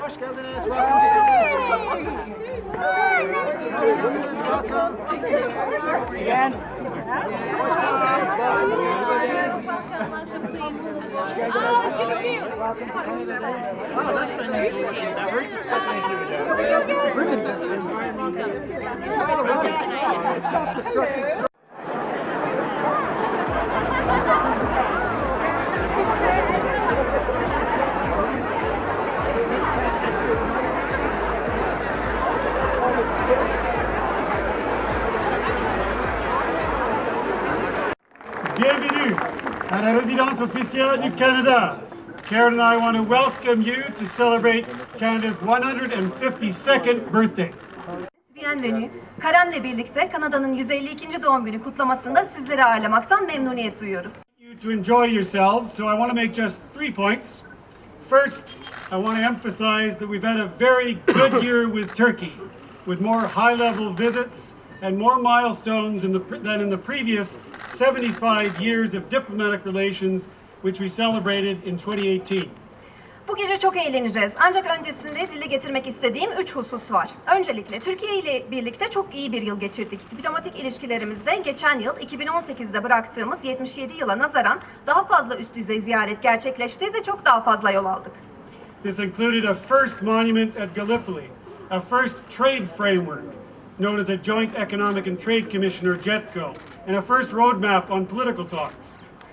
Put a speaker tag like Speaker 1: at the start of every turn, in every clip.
Speaker 1: Hoş geldiniz. Welcome. Again. Hoş geldiniz. Welcome to Canada Day. Oh, that's an unusual looking beverage. It's got ribbons in it. All right. Self-destructing.
Speaker 2: Bienvenue à la résidence officielle du Canada. Karen and I want to welcome you to celebrate Canada's 152nd birthday.
Speaker 3: Bienvenue. Karen'le birlikte Kanada'nın 152. doğum günü kutlamasında sizleri ağırlamaktan memnuniyet duyuyoruz.
Speaker 2: You to enjoy yourselves, so I want to make just 3 points. First, I want to emphasize that we've had a very good year with Turkey, with more high-level visits and more milestones than in the previous 75 years of diplomatic relations, which we celebrated in 2018.
Speaker 3: Bu gece çok eğleneceğiz. Ancak öncesinde dile getirmek istediğim 3 husus var. Öncelikle Türkiye ile birlikte çok iyi bir yıl geçirdik. Diplomatik ilişkilerimizde geçen yıl 2018'de bıraktığımız 77 yıla nazaran daha fazla üst düzey ziyaret gerçekleşti ve çok daha fazla yol aldık.
Speaker 2: This included a first monument at Gallipoli, a first trade framework, known as a Joint Economic and Trade Commissioner, JETCO, and a first roadmap on political talks.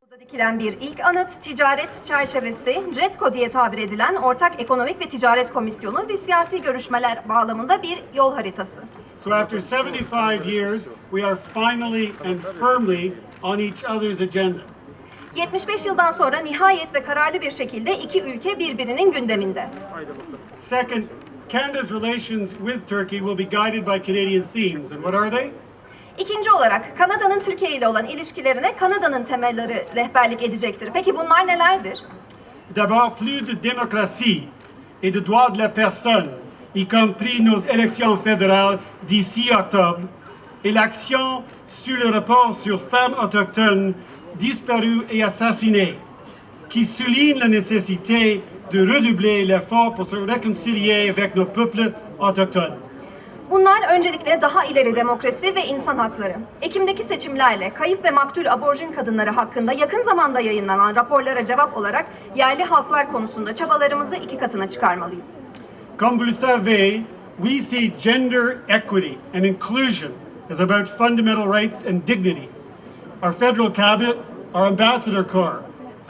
Speaker 3: Burada dikilen bir ilk anıt, ticaret çerçevesi, JETCO diye tabir edilen Ortak Ekonomik ve Ticaret Komisyonu ve siyasi görüşmeler bağlamında bir yol haritası.
Speaker 2: So after 75 years, we are finally and firmly on each other's agenda.
Speaker 3: 75 yıldan sonra nihayet ve kararlı bir şekilde iki ülke birbirinin gündeminde.
Speaker 2: Second, Canada's relations with Turkey will be guided by Canadian themes. And what are they?
Speaker 3: İkinci olarak Kanada'nın Türkiye ile olan ilişkilerine Kanada'nın temelleri rehberlik edecektir. Peki bunlar nelerdir?
Speaker 2: D'abord, plus de démocratie et de droits de la personne, y compris nos élections fédérales d'ici octobre, et l'action sur le rapport sur femmes autochtones disparues et assassinées, qui souligne la nécessité de redoubler l'effort pour se réconcilier avec nos peuples autochtones.
Speaker 3: Bunlar öncelikle daha ileri demokrasi ve insan hakları. Ekim'deki seçimlerle kayıp ve maktul aborjin kadınları hakkında yakın zamanda yayınlanan raporlara cevap olarak yerli halklar konusunda çabalarımızı 2 katına çıkarmalıyız.
Speaker 2: Comme vous le savez, we see gender equity and inclusion as about fundamental rights and dignity. Our federal cabinet, our ambassador corps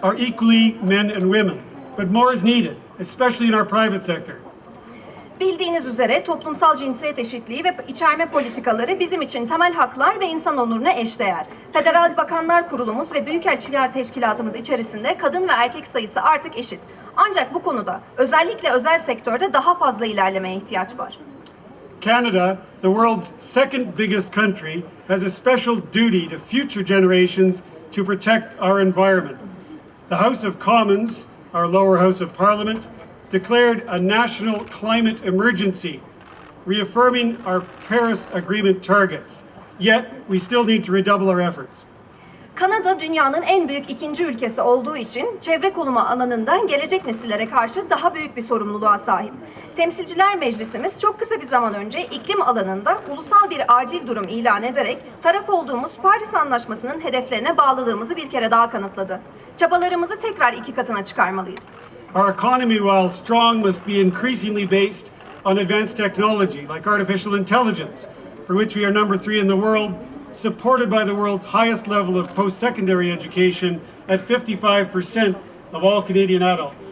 Speaker 2: are equally men and women, but more is needed, especially in our private sector.
Speaker 3: Bildiğiniz üzere toplumsal cinsiyet eşitliği ve içerme politikaları bizim için temel haklar ve insan onuruna eşdeğer. Federal Bakanlar Kurulumuz ve Büyükelçiler Teşkilatımız içerisinde kadın ve erkek sayısı artık eşit. Ancak bu konuda özellikle özel sektörde daha fazla ilerlemeye ihtiyaç var.
Speaker 2: Canada, the world's second biggest country, has a special duty to future generations to protect our environment. The House of Commons, our lower house of parliament, declared a national climate emergency, reaffirming our Paris Agreement targets. Yet, we still need to redouble our efforts.
Speaker 3: Kanada dünyanın en büyük ikinci ülkesi olduğu için çevre koruma alanından gelecek nesillere karşı daha büyük bir sorumluluğa sahip. Temsilciler Meclisimiz çok kısa bir zaman önce iklim alanında ulusal bir acil durum ilan ederek taraf olduğumuz Paris Anlaşması'nın hedeflerine bağlılığımızı bir kere daha kanıtladı. Çabalarımızı tekrar 2 katına çıkarmalıyız.
Speaker 2: Our economy, while strong, must be increasingly based on advanced technology like artificial intelligence, for which we are number 3 in the world, supported by the world's highest level of post-secondary education at 55% of all Canadian adults.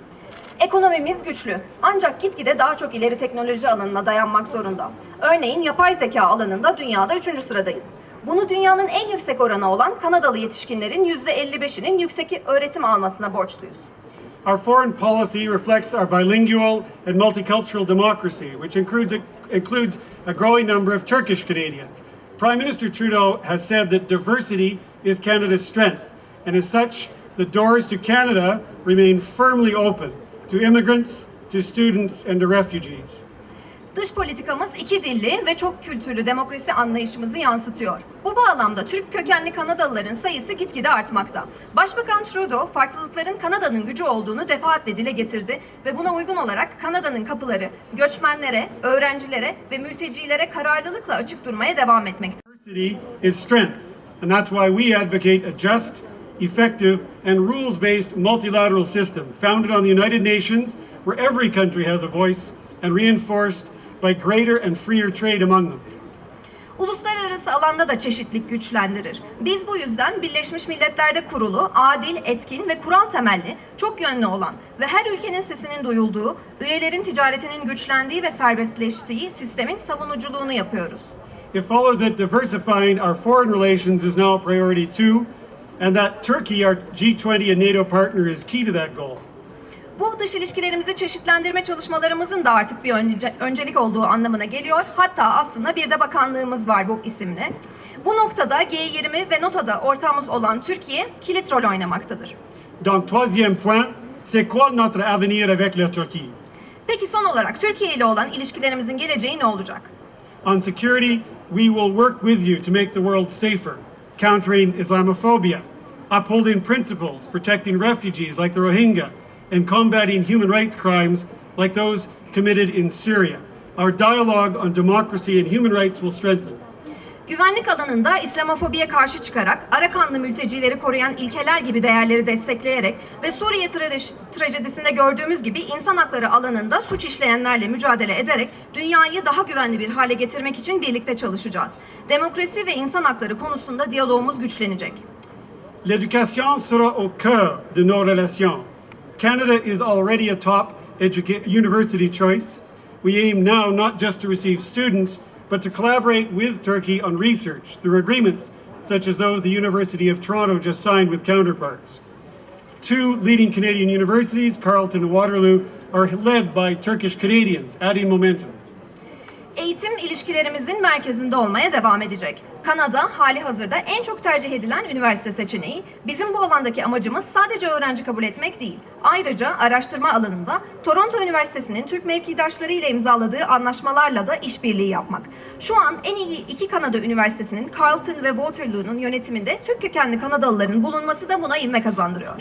Speaker 3: Ekonomimiz güçlü ancak gitgide daha çok ileri teknoloji alanına dayanmak zorunda. Örneğin yapay zeka alanında dünyada 3. sıradayız. Bunu dünyanın en yüksek oranı olan Kanadalı yetişkinlerin %55'inin yüksek öğretim almasına borçluyuz.
Speaker 2: Our foreign policy reflects our bilingual and multicultural democracy, which includes a growing number of Turkish Canadians. Prime Minister Trudeau has said that diversity is Canada's strength, and as such, the doors to Canada remain firmly open to immigrants, to students, and to refugees.
Speaker 3: Dış politikamız iki dilli ve çok kültürlü demokrasi anlayışımızı yansıtıyor. Bu bağlamda Türk kökenli Kanadalıların sayısı gitgide artmakta. Başbakan Trudeau, farklılıkların Kanada'nın gücü olduğunu defaatle dile getirdi ve buna uygun olarak Kanada'nın kapıları göçmenlere, öğrencilere ve mültecilere kararlılıkla açık durmaya devam etmekte.
Speaker 2: Diversity is strength, and that's why we advocate a just, effective, and rules-based multilateral system founded on the United Nations, where every country has a voice and reinforced by greater and freer trade among them.
Speaker 3: Uluslararası alanda da çeşitlilik güçlendirir. Biz bu yüzden Birleşmiş Milletler'de kurulu, adil, etkin ve kural temelli, çok yönlü olan ve her ülkenin sesinin duyulduğu, üyelerin ticaretinin güçlendiği ve serbestleştiği sistemin savunuculuğunu yapıyoruz.
Speaker 2: It follows that diversifying our foreign relations is now a priority too, and that Turkey, our G20 and NATO partner, is key to that goal.
Speaker 3: Bu dış ilişkilerimizi çeşitlendirme çalışmalarımızın da artık bir öncelik olduğu anlamına geliyor. Hatta aslında bir de bakanlığımız var bu isimle. Bu noktada G20 ve NATO'da ortağımız olan Türkiye kilit rol oynamaktadır.
Speaker 2: Donc, troisième point, c'est quoi notre avenir avec la Turquie?
Speaker 3: Peki son olarak Türkiye ile olan ilişkilerimizin geleceği ne olacak?
Speaker 2: On security, we will work with you to make the world safer, countering Islamophobia, upholding principles, protecting refugees like the Rohingya, and combating human rights crimes like those committed in Syria. Our dialogue on democracy and human rights will strengthen.
Speaker 3: Güvenlik alanında İslamofobiye karşı çıkarak, Arakanlı mültecileri koruyan ilkeler gibi değerleri destekleyerek ve Suriye trajedisinde gördüğümüz gibi insan hakları alanında suç işleyenlerle mücadele ederek dünyayı daha güvenli bir hale getirmek için birlikte çalışacağız. Demokrasi ve insan hakları konusunda diyalogumuz güçlenecek.
Speaker 2: L'éducation sera au cœur de nos relations. Canada is already a top university choice. We aim now not just to receive students, but to collaborate with Turkey on research through agreements such as those the University of Toronto just signed with counterparts. Two leading Canadian universities, Carleton and Waterloo, are led by Turkish Canadians, adding momentum.
Speaker 3: Eğitim ilişkilerimizin merkezinde olmaya devam edecek. Kanada hali hazırda en çok tercih edilen üniversite seçeneği. Bizim bu alandaki amacımız sadece öğrenci kabul etmek değil. Ayrıca araştırma alanında Toronto Üniversitesi'nin Türk mevkidaşları ile imzaladığı anlaşmalarla da işbirliği yapmak. Şu an en iyi iki Kanada Üniversitesi'nin Carleton ve Waterloo'nun yönetiminde Türk kökenli Kanadalıların bulunması da buna ivme kazandırıyor.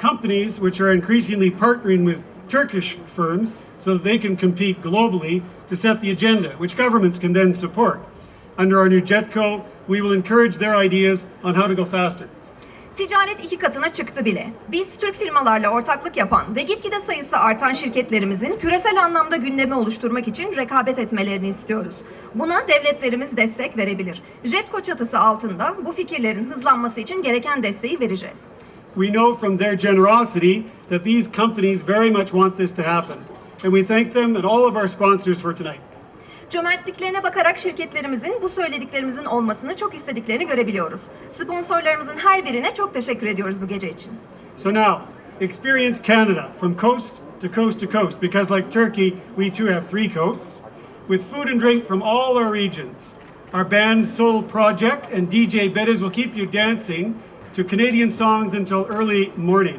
Speaker 2: Companies which are increasingly partnering with Turkish firms so that they can compete globally to set the agenda, which governments can then support. Under our new JETCO, we will encourage their ideas on how to go faster.
Speaker 3: Ticaret iki katına çıktı bile. Biz Türk firmalarla ortaklık yapan ve gitgide sayısı artan şirketlerimizin küresel anlamda gündemi oluşturmak için rekabet etmelerini istiyoruz. Buna devletlerimiz destek verebilir. JETCO çatısı altında bu fikirlerin hızlanması için gereken desteği vereceğiz.
Speaker 2: We know from their generosity that these companies very much want this to happen, and we thank them and all of our sponsors for tonight.
Speaker 3: Cömertliklerine bakarak şirketlerimizin bu söylediklerimizin olmasını çok istediklerini görebiliyoruz. Sponsorlarımızın her birine çok teşekkür ediyoruz bu gece için.
Speaker 2: So now, experience Canada from coast to coast to coast, because like Turkey, we too have 3 coasts, with food and drink from all our regions. Our band's sole project and DJ Bettis will keep you dancing to Canadian songs until early morning.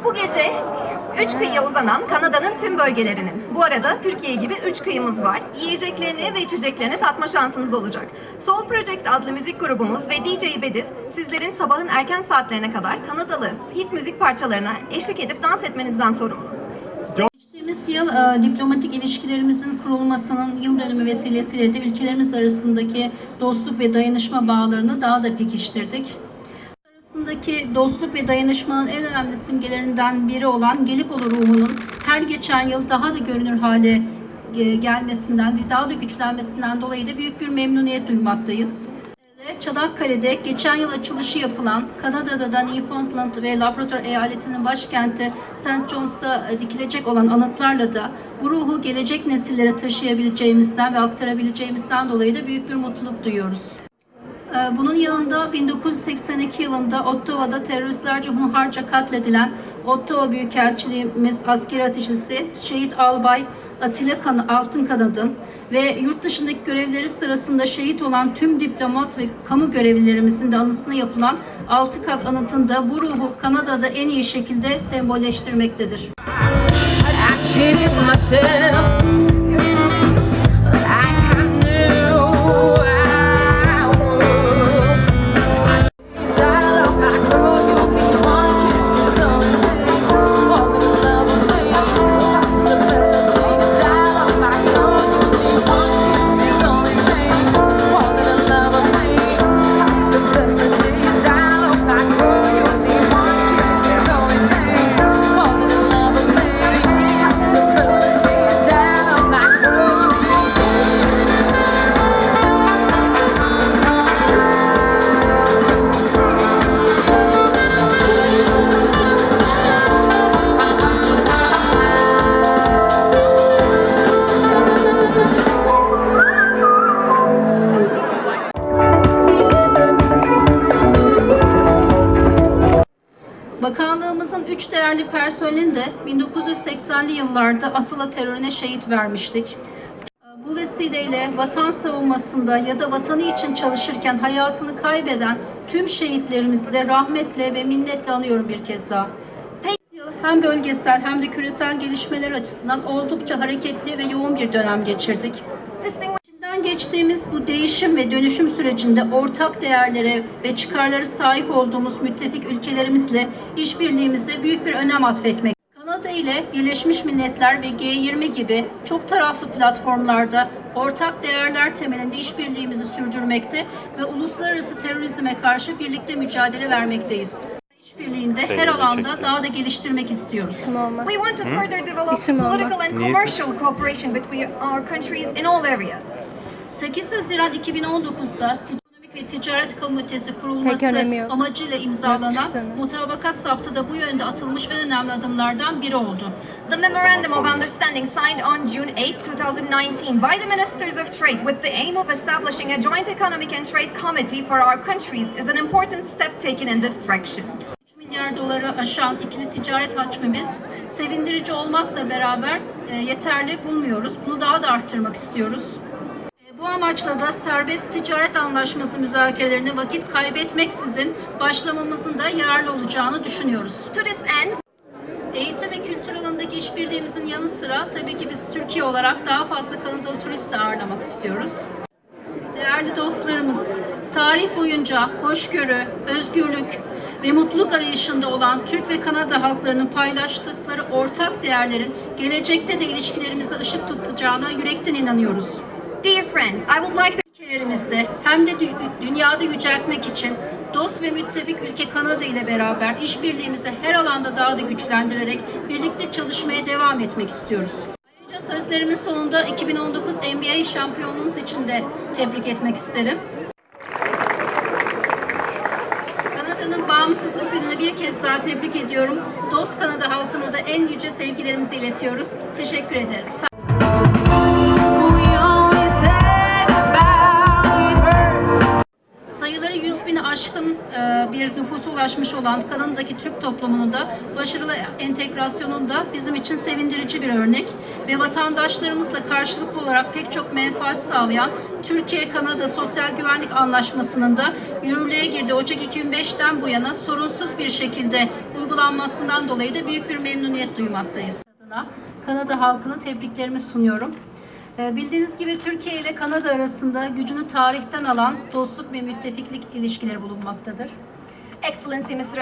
Speaker 3: Bu gece 3 kıyıya uzanan Kanada'nın tüm bölgelerinin, bu arada Türkiye gibi 3 kıyımız var, yiyeceklerini ve içeceklerini tatma şansınız olacak. Soul Project adlı müzik grubumuz ve DJ Bediz sizlerin sabahın erken saatlerine kadar Kanadalı hit müzik parçalarına eşlik edip dans etmenizden sorumlu.
Speaker 4: Geçtiğimiz yıl diplomatik ilişkilerimizin kurulmasının yıl dönümü vesilesiyle de ülkelerimiz arasındaki dostluk ve dayanışma bağlarını daha da pekiştirdik. Arasındaki dostluk ve dayanışmanın en önemli simgelerinden biri olan Gelibolu ruhunun her geçen yıl daha da görünür hale gelmesinden ve daha da güçlenmesinden dolayı da büyük bir memnuniyet duymaktayız. Çanakkale'de geçen yıl açılışı yapılan, Kanada'da da Newfoundland ve Labrador eyaletinin başkenti St. John's'ta dikilecek olan anıtlarla da bu ruhu gelecek nesillere taşıyabileceğimizden ve aktarabileceğimizden dolayı da büyük bir mutluluk duyuyoruz. Bunun yanında 1982 yılında Ottawa'da teröristlerce hunharca katledilen Ottawa Büyükelçiliğimiz askeri ateşisi Şehit Albay Atilla Altınkanad'ın ve yurt dışındaki görevleri sırasında şehit olan tüm diplomat ve kamu görevlilerimizin de anısına yapılan 6 kat anıtında bu ruhu Kanada'da en iyi şekilde sembolleştirmektedir. Bakanlığımızın 3 değerli personelini de 1980'li yıllarda Asala terörüne şehit vermiştik. Bu vesileyle vatan savunmasında ya da vatanı için çalışırken hayatını kaybeden tüm şehitlerimizi de rahmetle ve minnetle anıyorum bir kez daha. Hem bölgesel hem de küresel gelişmeler açısından oldukça hareketli ve yoğun bir dönem geçirdik. İçinden geçtiğimiz bu değişim ve dönüşüm sürecinde ortak değerlere ve çıkarlara sahip olduğumuz müttefik ülkelerimizle işbirliğimize büyük bir önem atfetmek. Kanada ile Birleşmiş Milletler ve G20 gibi çok taraflı platformlarda ortak değerler temelinde işbirliğimizi sürdürmekte ve uluslararası terörizme karşı birlikte mücadele vermekteyiz. İşbirliğinde her alanda daha da geliştirmek istiyoruz.
Speaker 3: We want to further develop political and commercial cooperation between our countries in all areas.
Speaker 4: 8 Haziran 2019'da Ekonomik ve Ticaret Komitesi kurulması amacıyla imzalanan mutabakat saptı da bu yönde atılmış en önemli adımlardan biri oldu.
Speaker 3: The Memorandum of Understanding signed on June 8, 2019 by the Ministers of Trade with the aim of establishing a joint economic and trade committee for our countries is an important step taken in this direction.
Speaker 4: 3 milyar doları aşan ikili ticaret hacmimiz sevindirici olmakla beraber yeterli bulmuyoruz. Bunu daha da arttırmak istiyoruz. Bu amaçla da serbest ticaret anlaşması müzakerelerine vakit kaybetmeksizin başlamamızın da yararlı olacağını düşünüyoruz.
Speaker 3: To this end,
Speaker 4: eğitim ve kültür alanındaki işbirliğimizin yanı sıra tabii ki biz Türkiye olarak daha fazla Kanadalı turist de ağırlamak istiyoruz. Değerli dostlarımız, tarih boyunca hoşgörü, özgürlük ve mutluluk arayışında olan Türk ve Kanada halklarının paylaştıkları ortak değerlerin gelecekte de ilişkilerimize ışık tutacağına yürekten inanıyoruz.
Speaker 3: dear friends, I would like to
Speaker 4: Ülkelerimizde hem de dünyada yüceltmek için dost ve müttefik ülke Kanada ile beraber işbirliğimizi her alanda daha da güçlendirerek birlikte çalışmaya devam etmek istiyoruz. Ayrıca sözlerimin sonunda 2019 NBA şampiyonluğunuz için de tebrik etmek isterim. Kanada'nın bağımsızlık gününü bir kez daha tebrik ediyorum. Dost Kanada halkına da en yüce sevgilerimizi iletiyoruz. Teşekkür ederim. bir nüfusa ulaşmış olan Kanada'daki Türk toplumunu da başarılı entegrasyonunda bizim için sevindirici bir örnek ve vatandaşlarımızla karşılıklı olarak pek çok menfaat sağlayan Türkiye-Kanada Sosyal Güvenlik Anlaşması'nın da yürürlüğe girdiği Ocak 2005'ten bu yana sorunsuz bir şekilde uygulanmasından dolayı da büyük bir memnuniyet duymaktayız. Adına Kanada halkına tebriklerimi sunuyorum. Bildiğiniz gibi Türkiye ile Kanada arasında gücünü tarihten alan dostluk ve müttefiklik ilişkileri bulunmaktadır.
Speaker 3: Excellency Mr.